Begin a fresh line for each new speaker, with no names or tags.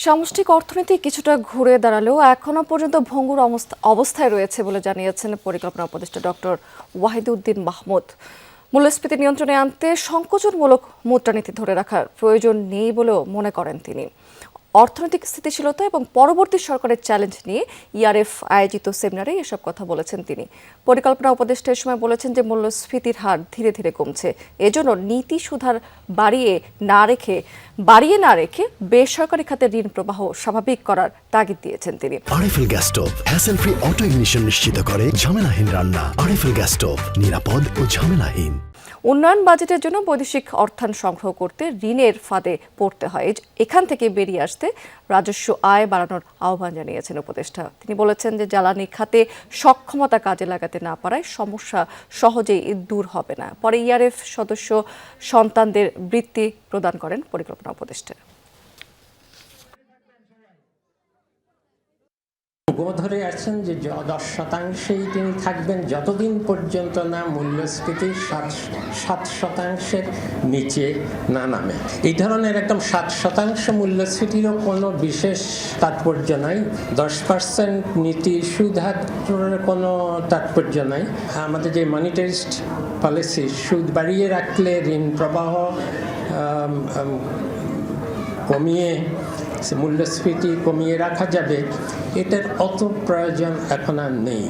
সামষ্টিক অর্থনীতি কিছুটা ঘুরে দাঁড়ালেও এখনো পর্যন্ত ভঙ্গুর অবস্থায় রয়েছে বলে জানিয়েছেন পরিকল্পনা উপদেষ্টা ডক্টর ওয়াহিদুদ্দিন মাহমুদ। মূল্যস্ফীতি নিয়ন্ত্রণে আনতে সংকোচনমূলক মুদ্রানীতি ধরে রাখার প্রয়োজন নেই বলেও মনে করেন তিনি। অর্থনৈতিক স্থিতিশীলতা এবং পরবর্তী সরকারের চ্যালেঞ্জ নিয়ে ইআরএফ আয়োজিত সেমিনারে এসব কথা বলেছেন তিনি। পরিকল্পনা উপদেষ্টা এ সময় বলেছেন যে মূল্যস্ফীতির হার ধীরে ধীরে কমছে, এজন্য নীতি সুধার বাড়িয়ে না রেখে বেসরকারি খাতে ঋণ প্রবাহ স্বাভাবিক করার তাগিদ দিয়েছেন তিনি।
RFL gas stove hassle free auto ignition নিশ্চিত করে ঝামেলাহীন রান্না। আরএফএল গ্যাস স্টোভ নিরাপদ ও ঝামেলাহীন।
উন্নয়ন বাজেটের জন্য বৈদেশিক অর্থায়ন সংগ্রহ করতে ঋণের ফাঁদে পড়তে হয়, এখান থেকে বেরিয়ে আসতে রাজস্ব আয় বাড়ানোর আহ্বান জানিয়েছেন উপদেষ্টা। তিনি বলেছেন যে জ্বালানি খাতে সক্ষমতা কাজে লাগাতে না পারায় সমস্যা সহজেই দূর হবে না। পরে ইআরএফ সদস্য সন্তানদের বৃত্তি প্রদান করেন পরিকল্পনা উপদেষ্টা।
ধরে আছেন যে 10% তিনি থাকবেন যতদিন পর্যন্ত না মূল্যস্ফীতি 7% নিচে না নামে। এই ধরনের একদম 7% মূল্যস্ফীতিরও কোনো বিশেষ তাৎপর্য নাই। 10% নীতি সুদের কোনো তাৎপর্য নাই। আমাদের যে মনিটারিস্ট পলিসি, সুদ বাড়িয়ে রাখলে ঋণ প্রবাহ কমিয়ে মূল্যস্ফীতি কমিয়ে রাখা যাবে, এটার অত প্রয়োজন এখন আর নেই।